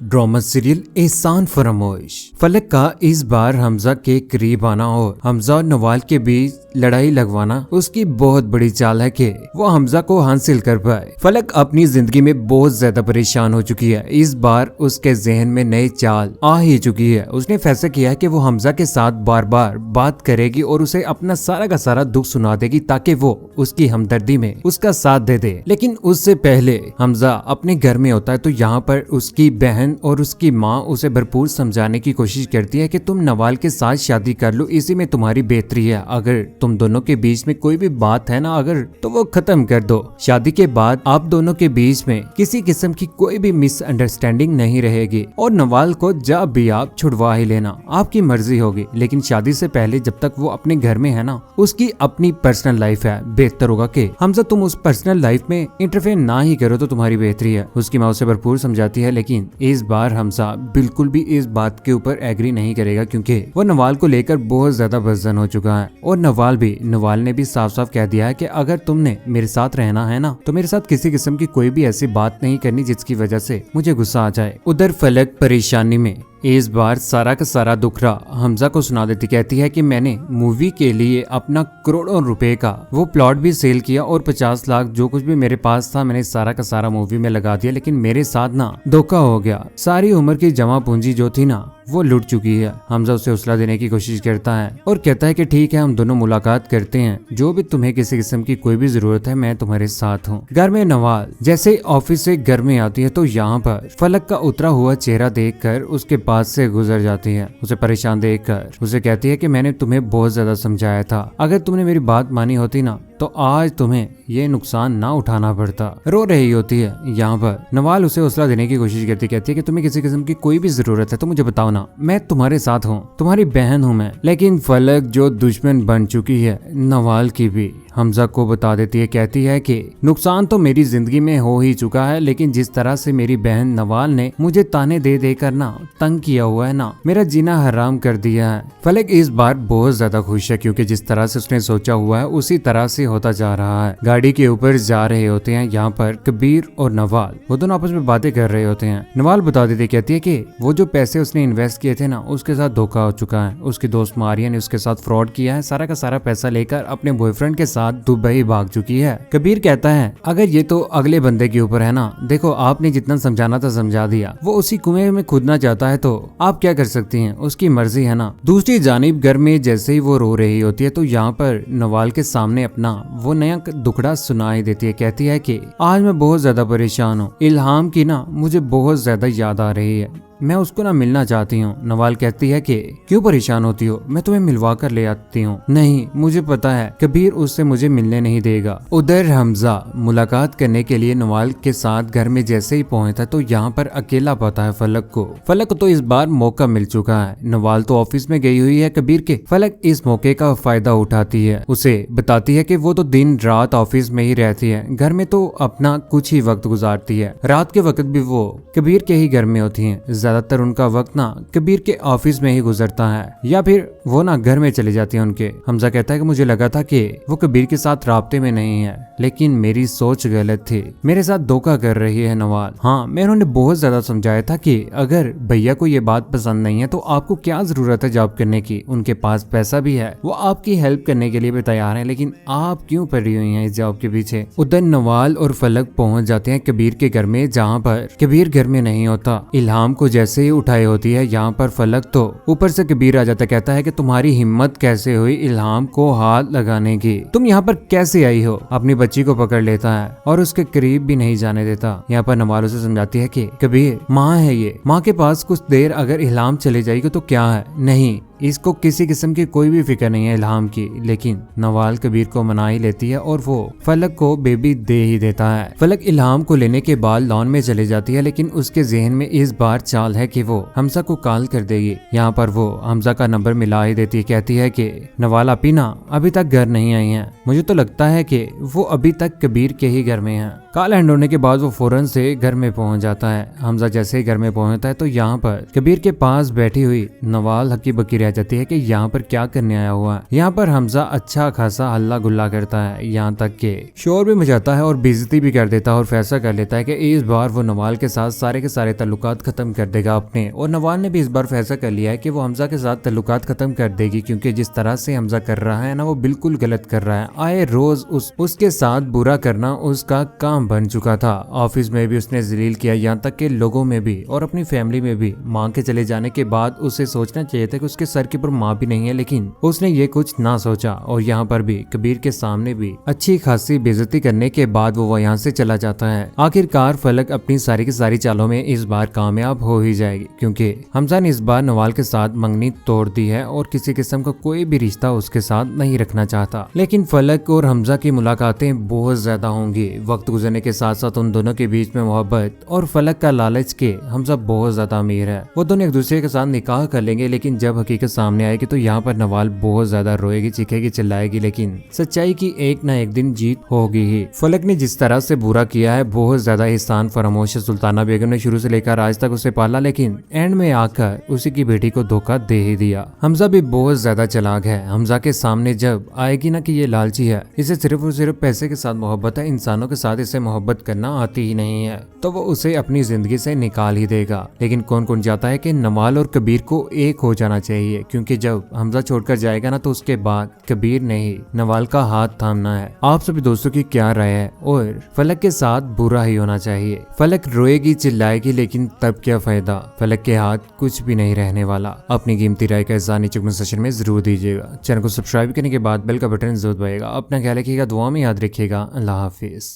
Drama serial एहसान फरामोश। फलक का इस बार हमजा के करीब आना और हमजा और नवाल के बीच लड़ाई लगवाना उसकी बहुत बड़ी चाल है कि वो हमजा को हासिल कर पाए। फलक अपनी जिंदगी में बहुत ज्यादा परेशान हो चुकी है। इस बार उसके जहन में नई चाल आ ही चुकी है। उसने फैसला किया है कि वो हमजा के साथ बार बार बात करेगी और उसे अपना सारा का सारा दुख सुना देगी ताकि वो उसकी हमदर्दी में उसका साथ दे दे। लेकिन उससे पहले हमजा अपने घर में होता है तो यहाँ पर उसकी बहन और उसकी माँ उसे भरपूर समझाने की कोशिश करती है कि तुम नवाल के साथ शादी कर लो, इसी में तुम्हारी बेहतरी है। अगर तुम दोनों के बीच में कोई भी बात है ना अगर तो वो खत्म कर दो। शादी के बाद आप दोनों के बीच में किसी किस्म की कोई भी मिसअंडरस्टैंडिंग नहीं रहेगी और नवाल को जब भी आप छुड़वा ही लेना, आपकी मर्जी होगी। लेकिन शादी से पहले जब तक वो अपने घर में है ना, उसकी अपनी पर्सनल लाइफ है। बेहतर होगा कि हमजा तुम उस पर्सनल लाइफ में इंटरफेयर ना ही करो तो तुम्हारी बेहतरी है। उसकी माँ उसे भरपूर समझाती है लेकिन इस बार हमजा बिल्कुल भी इस बात के ऊपर एग्री नहीं करेगा क्योंकि वो नवाल को लेकर बहुत ज्यादा बदजन हो चुका है। और नवाल ने भी साफ साफ कह दिया है कि अगर तुमने मेरे साथ रहना है ना तो मेरे साथ किसी किस्म की कोई भी ऐसी बात नहीं करनी जिसकी वजह से मुझे गुस्सा आ जाए। उधर फलक परेशानी में इस बार सारा का सारा दुखरा हमजा को सुना देती। कहती है कि मैंने मूवी के लिए अपना करोड़ों रुपए का वो प्लॉट भी सेल किया और 50 लाख जो कुछ भी मेरे पास था मैंने सारा का सारा मूवी में लगा दिया, लेकिन मेरे साथ ना धोखा हो गया। सारी उम्र की जमा पूंजी जो थी ना वो लुट चुकी है। हमजा उसे हौसला देने की कोशिश करता है और कहता है कि ठीक है हम दोनों मुलाकात करते हैं, जो भी तुम्हें किसी किस्म की कोई भी जरूरत है मैं तुम्हारे साथ हूँ। घर में नवाल जैसे ऑफिस से घर में आती है तो यहाँ पर फलक का उतरा हुआ चेहरा देखकर उसके पास से गुजर जाती है। उसे परेशान देखकर उसे कहती है कि मैंने तुम्हें बहुत ज्यादा समझाया था, अगर तुमने मेरी बात मानी होती ना तो आज तुम्हें ये नुकसान ना उठाना पड़ता। रो रही होती है यहाँ पर। नवाल उसे हौसला देने की कोशिश करती कहती है कि तुम्हें किसी किस्म की कोई भी जरूरत है तो मुझे बताओ ना, मैं तुम्हारे साथ हूँ, तुम्हारी बहन हूँ मैं। लेकिन फलक जो दुश्मन बन चुकी है नवाल की भी हमजा को बता देती है। कहती है कि नुकसान तो मेरी जिंदगी में हो ही चुका है, लेकिन जिस तरह से मेरी बहन नवाल ने मुझे ताने दे देकर ना तंग किया हुआ है ना, मेरा जीना हराम कर दिया है। फलक इस बार बहुत ज्यादा खुश है क्योंकि जिस तरह से उसने सोचा हुआ है उसी तरह से होता जा रहा है। गाड़ी के ऊपर जा रहे होते हैं यहाँ पर कबीर और नवाल, वो दोनों आपस में बातें कर रहे होते हैं। नवाल बता देती कहती है कि वो जो पैसे उसने इन्वेस्ट किए थे ना उसके साथ धोखा हो चुका है। उसकी दोस्त मारिया ने उसके साथ फ्रॉड किया है, सारा का सारा पैसा लेकर अपने बॉयफ्रेंड के साथ दुबई भाग चुकी है। कबीर कहता है अगर ये तो अगले बंदे के ऊपर है ना, देखो आपने जितना समझाना था समझा दिया, वो उसी कुएं में कूदना चाहता है तो आप क्या कर सकती हैं, उसकी मर्जी है ना। दूसरी जानिब घर में जैसे ही वो रो रही होती है तो यहाँ पर नवाल के सामने अपना वो नया दुखड़ा सुनाई देती है। कहती है कि आज मैं बहुत ज्यादा परेशान हूँ, इल्हाम की ना मुझे बहुत ज्यादा याद आ रही है, मैं उसको ना मिलना चाहती हूँ। नवाल कहती है कि क्यों परेशान होती हो, मैं तुम्हें मिलवा कर ले आती हूँ। नहीं मुझे पता है कबीर उससे मुझे मिलने नहीं देगा। उधर हमजा मुलाकात करने के लिए नवाल के साथ घर में जैसे ही पहुंचता तो यहाँ पर अकेला पाता है फलक को। फलक तो इस बार मौका मिल चुका है, नवाल तो ऑफिस में गई हुई है कबीर के। फलक इस मौके का फायदा उठाती है, उसे बताती है कि वो तो दिन रात ऑफिस में ही रहती है, घर में तो अपना कुछ ही वक्त गुजारती है। रात के वक्त भी वो कबीर के ही घर में होती है, ज्यादातर उनका वक्त ना कबीर के ऑफिस में ही गुजरता है या फिर वो ना घर में चली जाती है उनके। हमजा कहता है कि मुझे लगा था कि वो कबीर के साथ राब्ते में नहीं है, लेकिन मेरी सोच गलत थी, मेरे साथ धोखा कर रही है नवाल। हाँ मैं उन्होंने बहुत ज्यादा समझाया था कि अगर भैया को ये बात पसंद नहीं है तो आपको क्या जरूरत है जॉब करने की, उनके पास पैसा भी है, वो आपकी हेल्प करने के लिए भी तैयार है, लेकिन आप क्यों पड़ी हुई हैं इस जॉब के पीछे। उधर नवाल और फलक पहुंच जाते हैं कबीर के घर में जहाँ पर कबीर घर में नहीं होता। इल्हाम को जैसे ही उठाई होती है यहाँ पर फलक तो ऊपर से कबीर आ जाता, कहता है कि तुम्हारी हिम्मत कैसे हुई इल्हाम को हाथ लगाने की, तुम यहाँ पर कैसे आई हो। अपनी बच्ची को पकड़ लेता है और उसके करीब भी नहीं जाने देता। यहाँ पर नवाल उसे समझाती है कि कबीर माँ है ये, माँ के पास कुछ देर अगर इल्हाम चले जाएगी तो क्या है, नहीं इसको किसी किस्म की कोई भी फिक्र नहीं है इल्हाम की। लेकिन नवाल कबीर को मना ही लेती है और वो फलक को बेबी दे ही देता है। फलक इल्हाम को लेने के बाद लॉन में चली जाती है, लेकिन उसके जहन में इस बार चाल है कि वो हमजा को कॉल कर देगी। यहाँ पर वो हमजा का नंबर मिला ही देती है। कहती है कि नवाल अपी ना अभी तक घर नहीं आई है, मुझे तो लगता है कि वो अभी तक कबीर के ही घर में है। कॉल एंड होने के बाद वो फौरन से घर में पहुंच जाता है। हमजा जैसे ही घर में पहुंचता है तो यहाँ पर कबीर के पास बैठी हुई नवाल हक्की बक्की रह जाती है कि यहाँ पर क्या करने आया हुआ है। यहाँ पर हमजा अच्छा खासा हल्ला गुल्ला करता है, यहाँ तक के शोर भी मचाता है और बेइज्जती भी कर देता है और फैसला कर लेता है कि इस बार वो नवाल के साथ सारे के सारे ताल्लुकात खत्म कर देगा अपने। और नवाल ने भी इस बार फैसला कर लिया है कि वो हमजा के साथ ताल्लुकात खत्म कर देगी, क्योंकि जिस तरह से हमजा कर रहा है ना वो बिल्कुल गलत कर रहा है। आए रोज उसके साथ बुरा करना उसका काम बन चुका था। ऑफिस में भी उसने जलील किया, यहाँ तक के लोगों में भी और अपनी फैमिली में भी। माँ के चले जाने के बाद उसे सोचना चाहिए था कि उसके सर के ऊपर माँ भी नहीं है, लेकिन उसने ये कुछ ना सोचा और यहाँ पर भी कबीर के सामने भी अच्छी खासी बेइज्जती करने के बाद वो यहाँ से चला जाता है। आखिरकार फलक अपनी सारी की सारी चालों में इस बार कामयाब हो ही जाएगी, क्योंकि हमजा ने इस बार नवाल के साथ मंगनी तोड़ दी है और किसी किस्म का कोई भी रिश्ता उसके साथ नहीं रखना चाहता। लेकिन फलक और हमजा की मुलाकातें बहुत ज्यादा होंगी। वक्त गुजरने के साथ साथ उन दोनों के बीच में मोहब्बत और फलक का लालच के हमजा बहुत ज्यादा अमीर है, वो दोनों एक दूसरे के साथ निकाह कर लेंगे। लेकिन जब हकीकत सामने आएगी तो यहाँ पर नवाल बहुत ज्यादा रोएगी, चीखेगी, चिल्लाएगी, लेकिन सच्चाई की एक ना एक दिन जीत होगी ही। फलक ने जिस तरह से बुरा किया है बहुत ज्यादा एहसान फरामोश है। सुल्ताना बेगम ने शुरू से लेकर आज तक उसे पाला, लेकिन एंड में आकर उसी की बेटी को धोखा दे ही दिया। हमजा भी बहुत ज्यादा चालाक है। हमजा के सामने जब आएगी ना कि ये लालची है, इसे सिर्फ और सिर्फ पैसे के साथ मोहब्बत है, इंसानों के साथ इसे मोहब्बत करना आती ही नहीं है, तो वो उसे अपनी जिंदगी से निकाल ही देगा। लेकिन कौन कौन चाहता है कि नवाल और कबीर को एक हो जाना चाहिए, क्योंकि जब हमजा छोड़कर जाएगा ना तो उसके बाद कबीर ने ही नवाल का हाथ थामना है। आप सभी दोस्तों की क्या राय है? और फलक के साथ बुरा ही होना चाहिए। फलक रोएगी, चिल्लाएगी, लेकिन तब क्या फायदा, फलक के हाथ कुछ भी नहीं रहने वाला। अपनी कीमती राय का हिस्सा नीचे कमेंट सेक्शन में जरूर दीजिएगा। चैनल को सब्सक्राइब करने के बाद बेल का बटन जरूर दबाइएगा। अपना ख्याल रखिएगा, दुआ में याद रखिएगा। अल्लाह हाफिज।